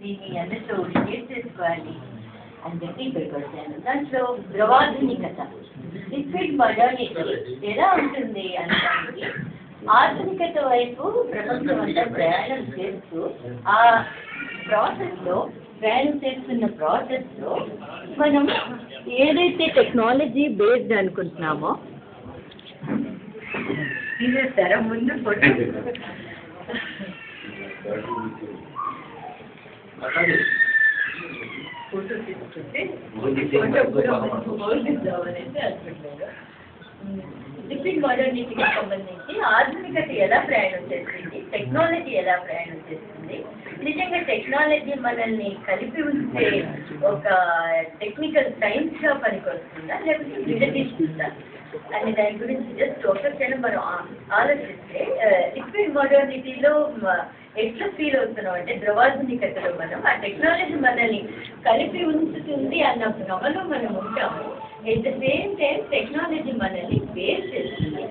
దీన్ని అందరితో షేర్ చేసుకోవాలి అని చెప్పి ఇక్కడికి వచ్చాను. దాంట్లో ద్రవాధునికత, లిక్విడ్ మోడర్నిటీ ఎలా ఉంటుంది అంటే ఆధునికత వైపు ప్రపంచం అంతా ప్రయాణం చేస్తూ ఆ ప్రయాణం చేస్తున్న ప్రాసెస్లో మనం ఏదైతే టెక్నాలజీ బేస్డ్ అనుకుంటున్నామో తీసేస్తారా ముందు ఫోటో ఫోటో తీసుకుంటే లిక్విడ్ మోడర్నిటీకి సంబంధించి ఆధునికత ఎలా ప్రయాణం చేస్తుంది, టెక్నాలజీ ఎలా ప్రయాణం చేస్తుంది, నిజంగా టెక్నాలజీ మనల్ని కలిపి ఉంచే ఒక టెక్నికల్ సైన్స్ గా పనికొస్తుందా లేకపోతే విడదీస్తుందా అనే దాని గురించి జస్ట్ ఒక క్షణం మనం ఆలోచిస్తే లిక్విడ్ మోడర్నిటీలో ఎట్లా ఫీల్ అవుతున్నాం అంటే ద్రవాధునికతలో మనం ఆ టెక్నాలజీ మనల్ని కలిపి ఉంచుతుంది అన్న భ్రమలో మనం ఉంటాము. At the same time technology మనల్ని వేరు చేస్తుంది.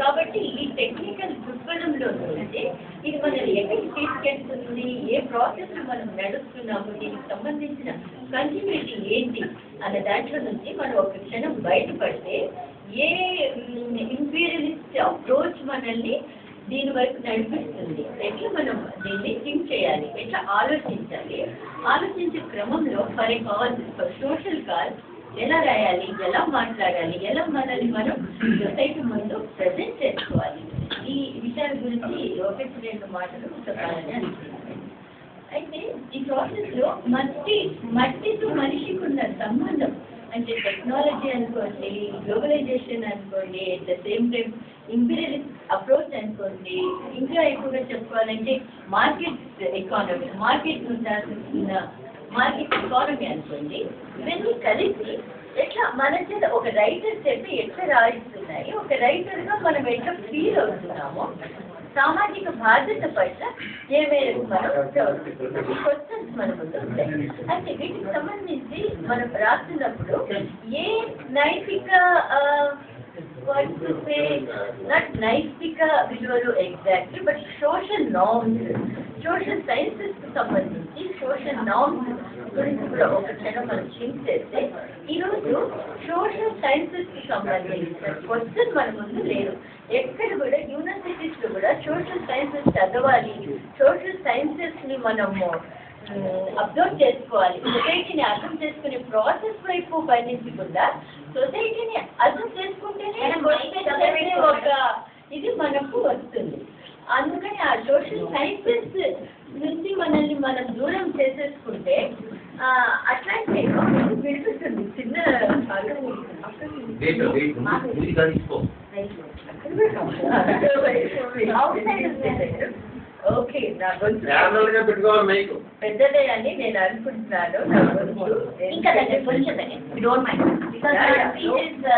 కాబట్టి ఈ టెక్నికల్ దృక్పథంలో నుంచి ఇది మనల్ని ఎక్కడికి తీసుకెళ్తుంది, ఏ ప్రాసెస్ మనం నడుస్తున్నాము, దీనికి సంబంధించిన కంటిన్యూటీ ఏంటి అన్న దాంట్లో నుంచి మనం ఒక క్షణం బయటపడితే ఏ ఇంపీరియలిస్ట్ అప్రోచ్ మనల్ని దీని వరకు నడిపిస్తుంది, ఎట్లా మనం దీన్ని థింక్ చేయాలి, ఎట్లా ఆలోచించాలి, ఆలోచించే క్రమంలో for a cause for social cause ఎలా రాయాలి, ఎలా మాట్లాడాలి, ఎలా మనల్ని మనం సొసైటీ ముందు ప్రజెంట్ చేసుకోవాలి, ఈ విషయాల గురించి ఒకటి రెండు మాటలు చెప్పాలని అనుకుంటున్నాను. అయితే ఈ ప్రాసెస్లో మట్టితో మనిషికి ఉన్న సంబంధం అంటే టెక్నాలజీ అనుకోండి, గ్లోబలైజేషన్ అనుకోండి, at the same time imperialist approach అనుకోండి, ఇంకా ఎక్కువగా చెప్పుకోవాలంటే మార్కెట్ ఎకానమీ, మార్కెట్ ఎకానమీ అనుకోండి, ఇవన్నీ కలిసి ఎట్లా మన చేత ఒక రైటర్ చెప్పి ఎట్లా రాయిస్తున్నాయి, ఒక రైటర్గా మనం ఎట్లా ఫీల్ అవుతున్నామో, సామాజిక బాధ్యత పట్ల ఏ మేరకు మనం క్వశ్చన్స్ మన ముందు ఉంటాయి. అయితే వీటికి సంబంధించి మనం రాస్తున్నప్పుడు ఏ నైతిక నైతిక విలువలు exactly but social norms, social sciences కు సంబంధించి సోషల్ నార్మ్స్ గురించి కూడా ఒక క్షణం మనం థింక్ చేస్తే ఈరోజు సోషల్ సైన్సెస్ కు సంబంధించిన క్వశ్చన్ మన ముందు లేదు. ఎక్కడ కూడా యూనివర్సిటీస్ లో కూడా సోషల్ సైన్సెస్ చదవాలి, సోషల్ సైన్సెస్ ని మనము అబ్జర్వ్ చేసుకోవాలి, సొసైటీని అర్థం చేసుకునే ప్రాసెస్ వైపు పయనించకుండా సొసైటీని అర్థం చేసుకుంటేనే ఒక ఇది మనకు వస్తుంది. అందుకని ఆ సోషల్ సైన్సెస్ నుంచి మనల్ని మనం దూరం చేసేసుకుంటే అట్లాంటి వినిపిస్తుంది చిన్న ఓకే. నా గొంతు పెద్దదే అని నేను అనుకుంటున్నాను. నా గొంతు ఇంకా కొంచెం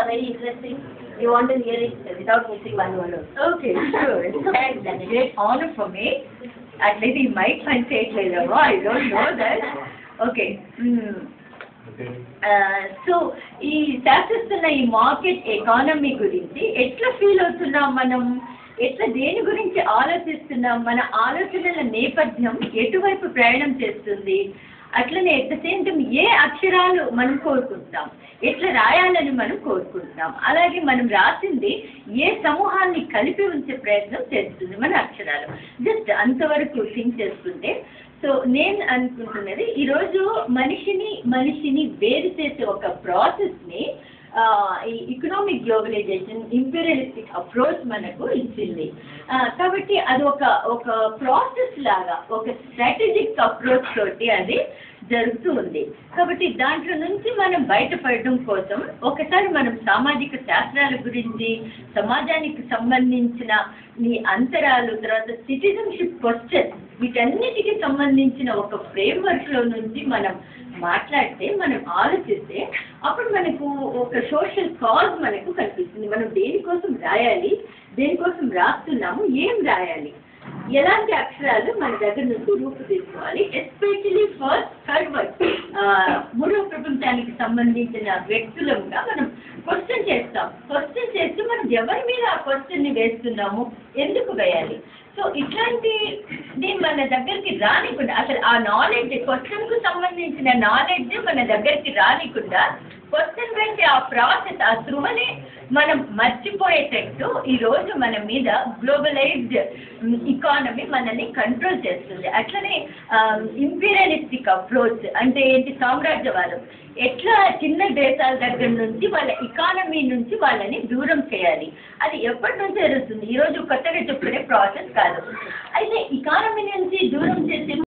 very interesting. You want to hear it without missing one word. Okay, sure. It's a great honor for me. At least you might find it later. I don't know that. Okay. So ఈ శాసిస్తున్న ఈ market economy గురించి ఎట్లా feel అవుతున్నాం మనం, ఎట్లా దేని గురించి ఆలోచిస్తున్నాం, మన ఆలోచనల నేపథ్యం ఎటువైపు ప్రయాణం చేస్తుంది, అట్లనే ఎట్ ద సేమ్ టైం ఏ అక్షరాలు మనం కోరుకుంటాం, ఎట్లా రాయాలని మనం కోరుకుంటున్నాం, అలాగే మనం రాసింది ఏ సమూహాన్ని కలిపి ఉంచే ప్రయత్నం చేస్తుంది మన అక్షరాలు. జస్ట్ అంతవరకు థింక్ చేసుకుంటే సో నేను అనుకుంటున్నది ఈరోజు మనిషిని వేరు చేసే ఒక ప్రాసెస్ని ఈ ఎకనామిక్ గ్లోబలైజేషన్ ఇంపీరియలిస్టిక్ అప్రోచ్ మనకు ఇచ్చింది. కాబట్టి అది ఒక ప్రాసెస్ లాగా ఒక స్ట్రాటజిక్ అప్రోచ్ తోటి అది జరుగుతూ ఉంది. కాబట్టి దాంట్లో నుంచి మనం బయటపడడం కోసం ఒకసారి మనం సామాజిక శాస్త్రాల గురించి, సమాజానికి సంబంధించిన ఈ అంతరాలు, తర్వాత సిటిజన్షిప్ క్వశ్చన్, వీటన్నిటికీ సంబంధించిన ఒక ఫ్రేమ్వర్క్లో నుంచి మనం మాట్లాడితే, మనం ఆలోచిస్తే అప్పుడు మనకు ఒక సోషల్ కాజ్ మనకు కనిపిస్తుంది. మనం దేనికోసం రాయాలి, దేనికోసం రాస్తున్నాము, ఏం రాయాలి, ఎలాంటి అక్షరాలు మన దగ్గర నుంచి రూపు తీసుకోవాలి, ఎస్పెషలీ ఫర్ థర్డ్ వరల్డ్ మూడవ ప్రపంచానికి సంబంధించిన వ్యక్తులంగా మనం క్వశ్చన్ చేస్తాం. క్వశ్చన్ చేస్తూ మనం ఎవరి మీద ఆ క్వశ్చన్ని వేస్తున్నాము, ఎందుకు వేయాలి, సో ఇట్లాంటిది మన దగ్గరికి రానికుండా, అసలు ఆ నాలెడ్జ్, క్వశ్చన్కు సంబంధించిన నాలెడ్జ్ మన దగ్గరికి రానికుండా, క్వశ్చన్ వెంటే ఆ ప్రాసెస్, ఆ ధృవని మనం మర్చిపోయేటట్టు ఈరోజు మన మీద గ్లోబలైజ్డ్ ఎకానమీ మనల్ని కంట్రోల్ చేస్తుంది. అట్లనే ఇంపీరియలిస్టిక్ అప్రోచ్ అంటే ఏంటి, సామ్రాజ్యవాదం ఎట్లా చిన్న దేశాల దగ్గర నుంచి వాళ్ళ ఎకానమీ నుంచి వాళ్ళని దూరం చేయాలి, అది ఎప్పటి నుంచి జరుగుతుంది, ఈరోజు కొత్తగా చెప్పుకునే ప్రాసెస్ కాదు. అయితే ఎకానమీ నుంచి దూరం చేసే